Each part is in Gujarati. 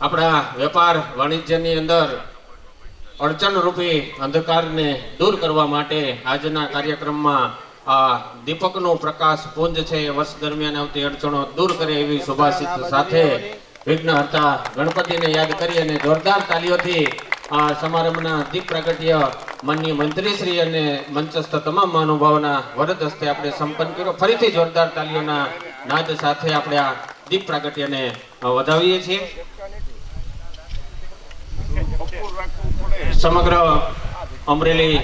આપણા વેપાર વાણિજ્યની અંદર અડચણરૂપી અંધકારને દૂર કરવા માટે આજના કાર્યક્રમમાં આ દીપકનો પ્રકાશ પુંજ છે એ વર્ષ દરમિયાન આવતી અડચણો દૂર કરે એવી શુભાશિત સાથે વિઘ્નહર્તા ગણપતિને યાદ કરી અને જોરદાર તાલીઓથી આ સમારંભના દીપ પ્રાગટ્ય માનનીય મંત્રીશ્રી અને મંચસ્થ તમામ મહાનુભાવોના વરદ હસ્તે આપણે સંપન્ન કર્યો. ફરીથી જોરદાર તાલીઓના નાદ સાથે આપણે આ દીપ પ્રાગટ્યને વધાવીએ છીએ. સમગ્ર અમરેલી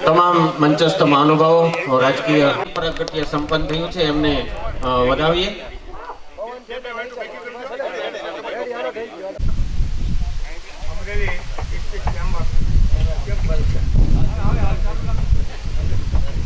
તમામ મંચસ્થ મહાનુભાવો રાજકીય પ્રાગટ્ય સંપન્ન થયું છે એમને વધાવીએ.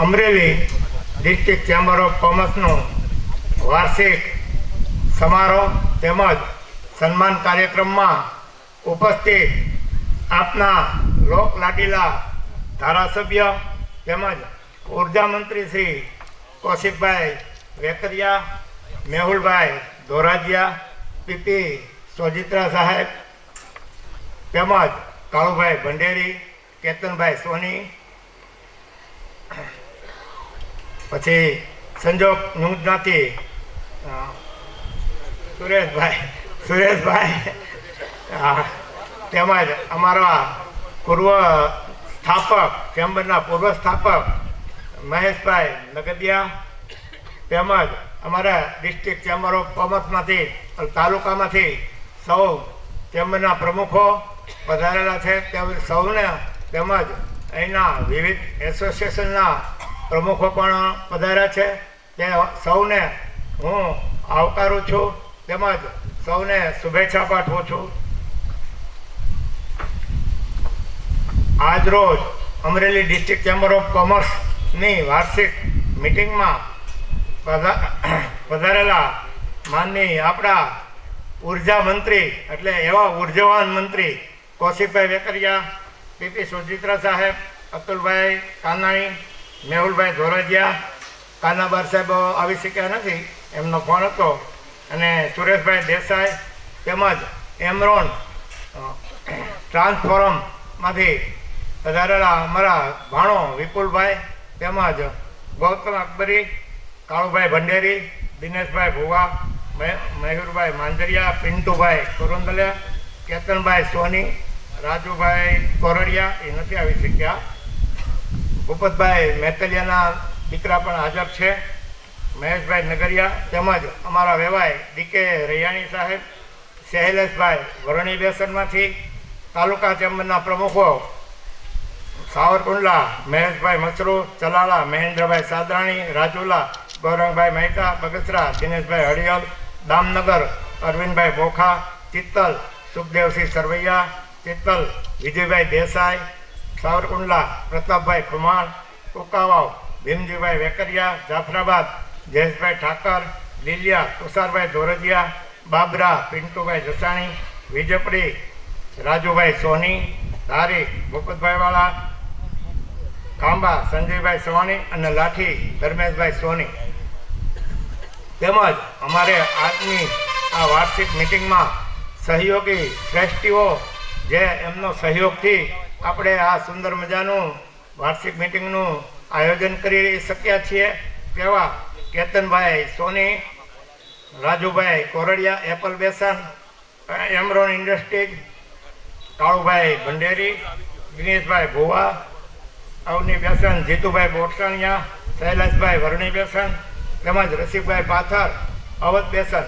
અમરેલી ડિસ્ટ્રિક્ટ ચેમ્બર ઓફ કોમર્સનો વાર્ષિક સમારોહ તેમજ સન્માન કાર્યક્રમમાં ઉપસ્થિત આપના લોકલાડીલા ધારાસભ્ય તેમજ ઉર્જા મંત્રી શ્રી કૌશિકભાઈ વેકરિયા, મેહુલભાઈ ધોરાજીયા, પીપી સોજિત્રા સાહેબ તેમજ કાળુભાઈ ભંડેરી, કેતનભાઈ સોની, પછી સંજોગ નુંજનાથી સુરેશભાઈ તેમજ અમારા પૂર્વ સ્થાપક ચેમ્બરના પૂર્વ સ્થાપક મહેશભાઈ નગદિયા તેમજ અમારા ડિસ્ટ્રિક્ટ ચેમ્બર ઓફ કોમર્સમાંથી તાલુકામાંથી સૌ ચેમ્બરના પ્રમુખો પધારેલા છે સૌને તેમજ અહીંના વિવિધ એસોસિએશનના પ્રમુખો પણ પધાર્યા છે. તે સૌને હું આવકારું છું તેમજ સૌને શુભેચ્છા પાઠવું છું. આજ રોજ અમરેલી ડિસ્ટ્રિક્ટ ચેમ્બર ઓફ કોમર્સની વાર્ષિક મિટિંગમાં પધારેલા માનની આપણા ઉર્જા મંત્રી એટલે એવા ઉર્જાવાન મંત્રી કૌશિકભાઈ વેકરિયા, પીપી સુચિત્રા સાહેબ, અતુલભાઈ કાનાણી, મેહુલભાઈ ધોરાજીયા, કાનાબાર સાહેબ આવી શક્યા નથી, એમનો ફોન હતો, અને સુરેશભાઈ દેસાઈ તેમજ એમરોન ટ્રાન્સફોરમમાંથી પધારેલા અમારા ભાણો વિપુલભાઈ તેમજ ગૌતમ અકબરી, કાળુભાઈ ભંડેરી, દિનેશભાઈ ભુવા, મયુરભાઈ માંજરિયા, પિન્ટુભાઈ કોરંદલિયા, કેતનભાઈ સોની, રાજુભાઈ કોરડિયા એ નથી આવી શક્યા, ભૂપતભાઈ મેતલિયાના દીકરા પણ હાજર છે, મહેશભાઈ નગરિયા તેમજ અમારા વેવાય ડીકે રૈયાણી સાહેબ, શૈલેષભાઈ વરણી બેસનમાંથી, તાલુકા ચેમ્બરના પ્રમુખો સાવરકુંડલા મહેશભાઈ મસરૂ, ચલાલા મહેન્દ્રભાઈ સાદરાણી, રાજુલા ગૌરંગભાઈ મહેતા, બગસરા દિનેશભાઈ હળિયલ, દામનગર અરવિંદભાઈ બોખા, ચિત્તલ સુખદેવસિંહ સરવૈયા, ચિત્તલ વિજયભાઈ દેસાઈ, સાવરકુંડલા પ્રતાપભાઈ ખુમાણ, કુકાવાવ ભીમજીભાઈ વેકરિયા, જાફરાબાદ જયેશભાઈ ઠાકર, લીલિયા તુષારભાઈ ધોરજીયા, બાબરા પિન્ટુભાઈ જસાણી, વિજપડી રાજુભાઈ સોની, ધારી ભૂપતભાઈ વાળા, ખાંભા સંજયભાઈ સવાણી અને લાઠી ધર્મેશભાઈ સોની. તેમજ અમારે આજની આ વાર્ષિક મિટિંગમાં સહયોગી શ્રેષ્ઠીઓ જે એમનો સહયોગથી આપણે આ સુંદર મજાનું વાર્ષિક મિટિંગનું આયોજન કરી શક્યા છીએ તેવા કેતનભાઈ સોની, રાજુભાઈ કોરડિયા, એપલ બેસન, એમરોન ઇન્ડસ્ટ્રીઝ, કાળુભાઈ ભંડેરી, દિનેશભાઈ ભુવા, અવની બેસન, જીતુભાઈ બોટસાણિયા, શૈલેષભાઈ વરણી બેસન તેમજ રસિકભાઈ પાથર, અવધ બેસન.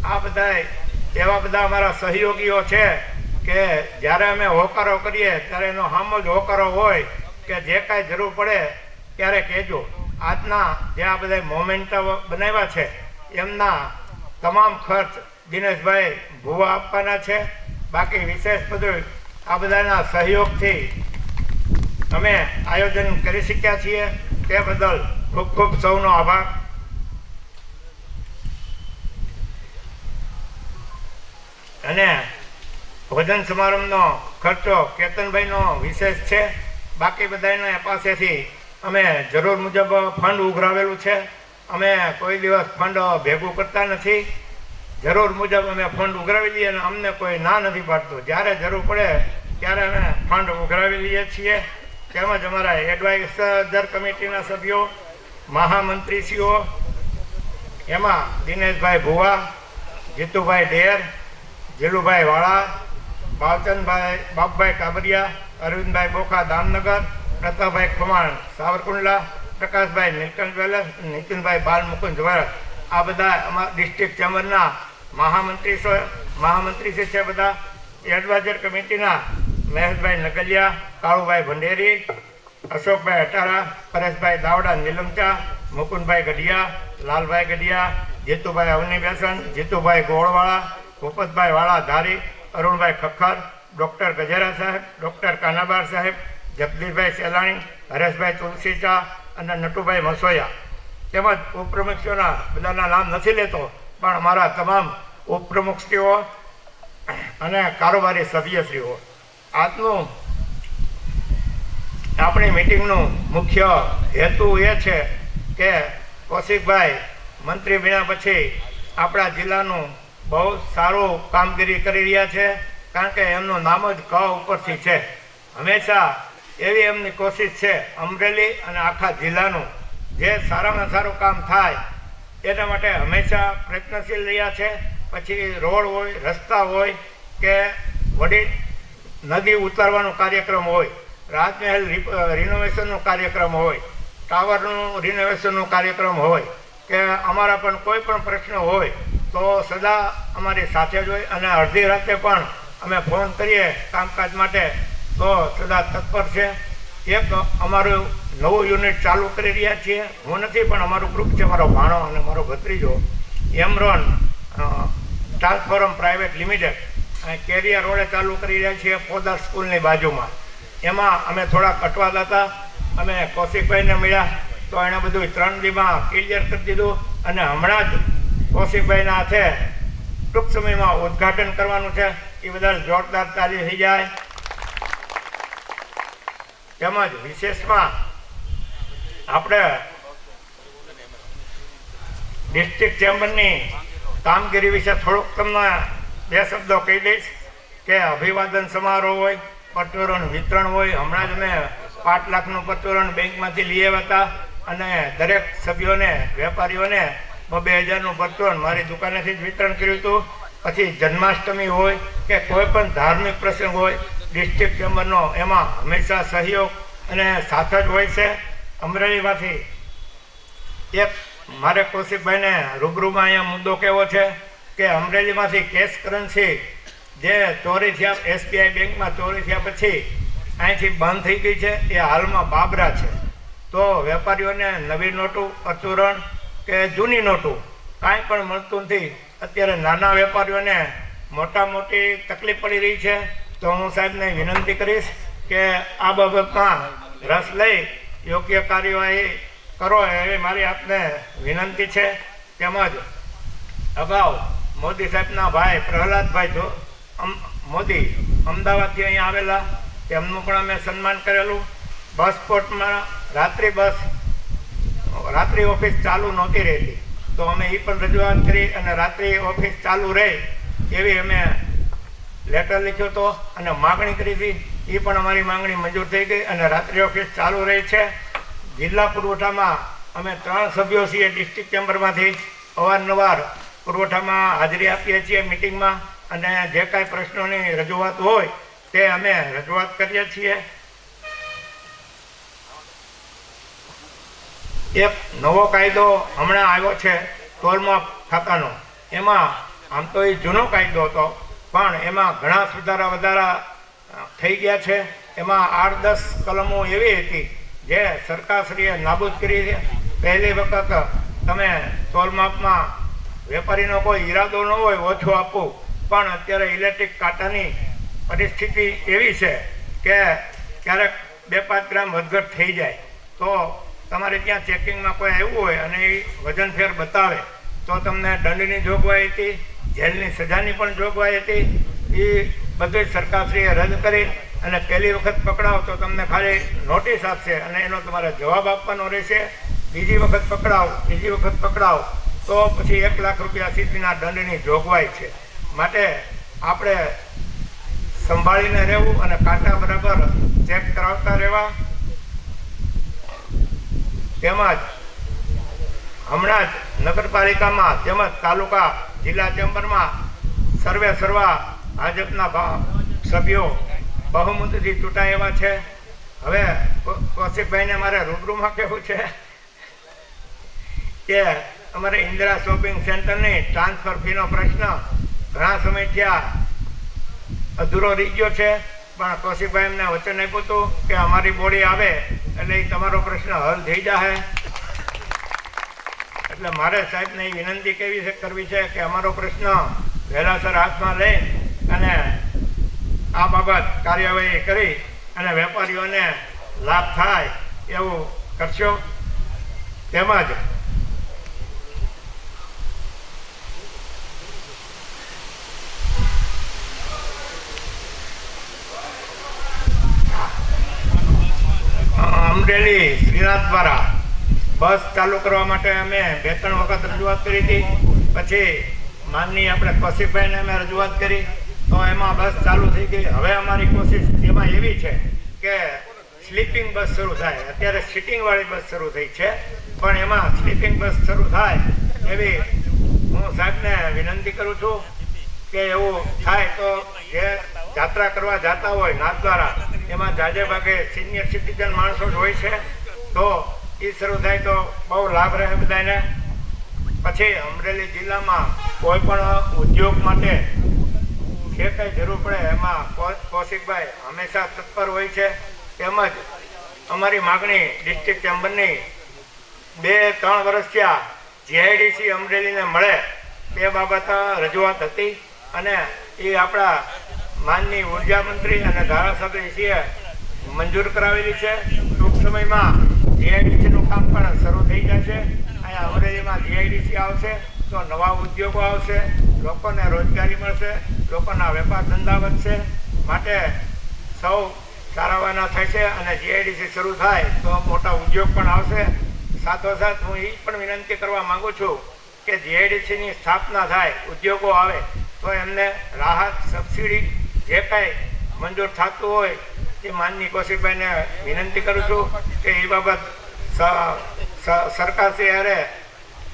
આ બધા એવા બધા અમારા સહયોગીઓ છે કે જ્યારે અમે હોકારો કરીએ ત્યારે એનો સામો જ હોકારો હોય કે જે કાંઈ જરૂર પડે ત્યારે કહેજો. આજના જે આ બધા મોમેન્ટો બનાવ્યા છે એમના તમામ ખર્ચ દિનેશભાઈ ભુવા આપવાના છે. બાકી વિશેષ બધું આ બધાના સહયોગથી અમે આયોજન કરી શક્યા છીએ તે બદલ ખૂબ ખૂબ સૌનો આભાર. અને ભોજન સમારંભનો ખર્ચો કેતનભાઈનો વિશેષ છે. બાકી બધાને પાસેથી અમે જરૂર મુજબ ફંડ ઉઘરાવેલું છે. અમે કોઈ દિવસ ફંડ ભેગું કરતા નથી. જરૂર મુજબ અમે ફંડ ઉઘરાવી લઈએ અને અમને કોઈ ના નથી પાડતું. જ્યારે જરૂર પડે ત્યારે અમે ફંડ ઉઘરાવી લઈએ છીએ. તેમજ અમારા એડવાઇઝર કમિટીના સભ્યો, મહામંત્રીશ્રીઓ, એમાં દિનેશભાઈ ભુવા, જીતુભાઈ ડેર, જીલુભાઈ વાળા, બાપભાઈ કાબરિયા, અરવિંદભાઈ બોખા દામનગર, પ્રતાપભાઈ ખુમાણ સાવરકુંડલા, પ્રકાશભાઈ નીલકંઠ વેલસ, નીતિનભાઈ બાલમુકુંદ ઝવેર, આ બધા અમારા ડિસ્ટ્રિક્ટ ચેમ્બરના મહામંત્રી છે. બધા એડવાઇઝર કમિટીના મહેશભાઈ નગલિયા, કાળુભાઈ ભંડેરી, અશોકભાઈ અટારા, પરેશભાઈ દાવડા નીલમચા, મુકુંદભાઈ ગઢિયા, લાલભાઈ ગઢિયા, જીતુભાઈ અવની બેસન, જીતુભાઈ ગોળવાળા, ભૂપતભાઈ વાળા ધારી, અરુણભાઈ ખખર, ડૉક્ટર ગજેરા સાહેબ, ડૉક્ટર કાનાબાર સાહેબ, જગદીશભાઈ સેલાણી, હરેશભાઈ તુલસીચા અને નટુભાઈ મસોયા. તેમજ ઉપપ્રમુખશ્રીઓના બધાના નામ નથી લેતો, પણ અમારા તમામ ઉપપ્રમુખશ્રીઓ અને કારોબારી સભ્યશ્રીઓ. આજનું આપણી મિટિંગનું મુખ્ય હેતુ એ છે કે કૌશિકભાઈ મંત્રી બન્યા પછી આપણા જિલ્લાનું બહુ સારું કામગીરી કરી રહ્યા છે. કારણ કે એમનું નામ જ ક ઉપરથી છે. હંમેશા એવી એમની કોશિશ છે અમરેલી અને આખા જિલ્લાનું જે સારામાં સારું કામ થાય એના માટે હંમેશા પ્રયત્નશીલ રહ્યા છે. પછી રોડ હોય, રસ્તા હોય કે વડી નદી ઉતારવાનો કાર્યક્રમ હોય, રાજમહેલ રિનોવેશનનો કાર્યક્રમ હોય, ટાવરનું રિનોવેશનનો કાર્યક્રમ હોય કે અમારા પણ કોઈ પણ પ્રશ્ન હોય તો સદા અમારી સાથે જ હોય. અને અડધી રાતે પણ અમે ફોન કરીએ કામકાજ માટે તો સદા તત્પર છે. એક અમારું નવું યુનિટ ચાલુ કરી રહ્યા છીએ. હું નથી, પણ અમારું ગ્રુપ છે, મારો ભાણો અને મારો ભત્રીજો, એમરોન ટ્રાન્સફોર્મ પ્રાઇવેટ લિમિટેડ, કેરિયા રોડે ચાલુ કરી રહ્યા છીએ, પોદાર સ્કૂલની બાજુમાં. એમાં અમે થોડા કટવાતા હતા. અમે કૌશિકભાઈને મળ્યા તો એણે બધું 3 દીમાં ક્લિયર કરી દીધું. અને હમણાં જ કૌશિકભાઈના હાથે ટૂંક સમયમાં ઉદ્ઘાટન કરવાનું છે. એ બધા જોરદાર તાલી થઈ જાય. તેમજ વિશેષમાં આપણે ડિસ્ટ્રિક્ટ ચેમ્બરની કામગીરી વિશે થોડુંક તમને 2 શબ્દો કહી દઈશ કે અભિવાદન સમારોહ હોય, પરચુરણ વિતરણ હોય. હમણાં જ મેં 5 લાખનું પરચુરણ બેંકમાંથી લઈ આવ્યા હતા અને દરેક સભ્યોને, વેપારીઓને 2,000નું પરચુરણ મારી દુકાનેથી જ વિતરણ કર્યું હતું. પછી જન્માષ્ટમી હોય કે કોઈ પણ ધાર્મિક પ્રસંગ હોય, ડિસ્ટ્રિક્ટ ચેમ્બરનો એમાં હંમેશા સહયોગ અને સાથ જ હોય છે. અમરેલીમાંથી એક મારે કૌશિકભાઈને રૂબરૂમાં અહીંયા મુદ્દો કહેવો છે કે અમરેલીમાંથી કેશ કરન્સી જે ચોરી થયા, SBI બેંકમાં ચોરી થયા પછી અહીંથી બંધ થઈ ગઈ છે. એ હાલમાં બાબરા છે. તો વેપારીઓને નવી નોટું, પરચુરણ કે જૂની નોટું કાંઈ પણ મળતું નથી. અત્યારે નાના વેપારીઓને મોટી તકલીફ પડી રહી છે. તો હું સાહેબને વિનંતી કરીશ કે આ બાબતમાં રસ લઈ યોગ્ય કાર્યવાહી કરો એવી મારી આપને વિનંતી છે. તેમજ અગાઉ મોદી સાહેબના ભાઈ પ્રહલાદભાઈ મોદી અમદાવાદથી અહીંયા આવેલા, તેમનું પણ અમે સન્માન કરેલું. બસપોર્ટમાં રાત્રિ ઓફિસ ચાલુ નહોતી રહેતી તો અમે એ પણ રજૂઆત કરી અને રાત્રિ ઓફિસ ચાલુ રહે એવી અમે લેટર લખ્યો હતો અને માગણી કરી હતી. એ પણ અમારી માગણી મંજૂર થઈ ગઈ અને રાત્રિ ઓફિસ ચાલુ રહી છે. જિલ્લા પુરવઠામાં અમે 3 સભ્યો છીએ ડિસ્ટ્રિક્ટ ચેમ્બરમાંથી. અવારનવાર પુરવઠામાં હાજરી આપીએ છીએ મિટિંગમાં અને જે કાંઈ પ્રશ્નોની રજૂઆત હોય તે અમે રજૂઆત કરીએ છીએ. એક નવો કાયદો હમણાં આવ્યો છે ટોલમાફ ખાતાનો. એમાં આમ તો એ જૂનો કાયદો હતો પણ એમાં ઘણા સુધારા વધારા થઈ ગયા છે. એમાં 8-10 કલમો એવી હતી જે સરકારશ્રીએ નાબૂદ કરી છે. પહેલી વખત તમે ટોલમાફમાં વેપારીનો કોઈ ઈરાદો ન હોય ઓછું આપવું, પણ અત્યારે ઇલેક્ટ્રિક કાંટાની પરિસ્થિતિ એવી છે કે ક્યારેક 2-5 ગ્રામ વધઘટ થઈ જાય તો તમારે ત્યાં ચેકિંગમાં કોઈ આવ્યું હોય અને એ વજનફેર બતાવે તો તમને દંડની જોગવાઈ હતી. જેલની સજાની પણ જોગવાઈ હતી એ બધું સરકારશ્રીએ રદ કરી અને પહેલી વખત પકડાવ તો તમને ખાલી નોટિસ આપશે અને એનો તમારે જવાબ આપવાનો રહેશે. બીજી વખત પકડાવ તો પછી 1 લાખ રૂપિયા સુધીના દંડની જોગવાઈ છે. માટે આપણે સંભાળીને રહેવું અને કાંટા બરાબર ચેક કરાવતા રહેવા. તેમજ હમણાં જ નગરપાલિકામાં તેમજ તાલુકા જિલ્લા ચેમ્બરમાં સર્વા ભાજપના સભ્યો બહુમતીથી ચૂંટાય એવા છે. હવે કૌશિકભાઈને મારે રૂબરૂમાં કહેવું છે કે અમારે ઇન્દિરા શોપિંગ સેન્ટરની ટ્રાન્સફર ફીનો પ્રશ્ન ઘણા સમયથી અધૂરો રહી ગયો છે. પણ કૌશિકભાઈ એમને વચન આપ્યું હતું કે અમારી બોડી આવે એટલે એ તમારો પ્રશ્ન હલ થઈ જશે. એટલે મારે સાહેબને એ વિનંતી કરવી છે કે અમારો પ્રશ્ન વહેલાસર હાથમાં લઈ અને આ બાબત કાર્યવાહી કરી અને વેપારીઓને લાભ થાય એવું કરશો. તેમજ અમરેલી શ્રીનાથ દ્વારા બસ ચાલુ કરવા માટે અમે 2-3 વખત રજૂઆત કરી હતી. પછી માનની આપણે કૌશિકભાઈને અમે રજૂઆત કરી તો એમાં બસ ચાલુ થઈ ગઈ. હવે અમારી કોશિશ એમાં એવી છે કે સ્લીપિંગ બસ શરૂ થાય. અત્યારે સિટિંગવાળી બસ શરૂ થઈ છે પણ એમાં સ્લીપિંગ બસ શરૂ થાય એવી હું સાહેબને વિનંતી કરું છું કે એવું થાય તો જે યાત્રા કરવા જતા હોય નાથદ્વારા એમાં જાજે ભાગે સિનિયર સિટીઝન માણસો જ હોય છે તો એ શરૂ થાય તો બહુ લાભ રહે બધાને. પછી અમરેલી જિલ્લામાં કોઈ પણ ઉદ્યોગ માટે જે કંઈ જરૂર પડે એમાં કૌશિકભાઈ હંમેશા તત્પર હોય છે. તેમજ અમારી માગણી ડિસ્ટ્રિક્ટ ચેમ્બરની 2-3 વર્ષ થયા જીઆઈડીસી અમરેલીને મળે તે બાબત રજૂઆત હતી અને એ આપણા માનની ઉર્જા મંત્રી અને ધારાસભ્યશ્રીએ મંજૂર કરાવેલી છે. ટૂંક સમયમાં જીઆઈડીસીનું કામ પણ શરૂ થઈ જશે. અહીંયા અમરેલીમાં જીઆઈડીસી આવશે તો નવા ઉદ્યોગો આવશે, લોકોને રોજગારી મળશે, લોકોના વેપાર ધંધા વધશે. માટે સૌ સારાવાના થશે અને જીઆઈડીસી શરૂ થાય તો મોટા ઉદ્યોગ પણ આવશે. સાથોસાથ હું એ પણ વિનંતી કરવા માગું છું કે જીઆઈડીસીની સ્થાપના થાય, ઉદ્યોગો આવે તો એમને રાહત સબસિડી જે કાંઈ મંજૂર થતું હોય એ માનની કૌશિકભાઈને વિનંતી કરું છું કે એ બાબત સરકારશ્રી હારે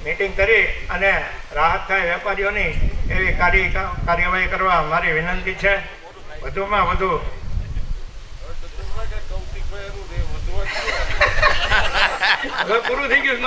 મીટિંગ કરી અને રાહત થાય વેપારીઓની એવી કાર્યવાહી કરવા મારી વિનંતી છે. વધુમાં વધુ હવે પૂરું થઈ ગયું.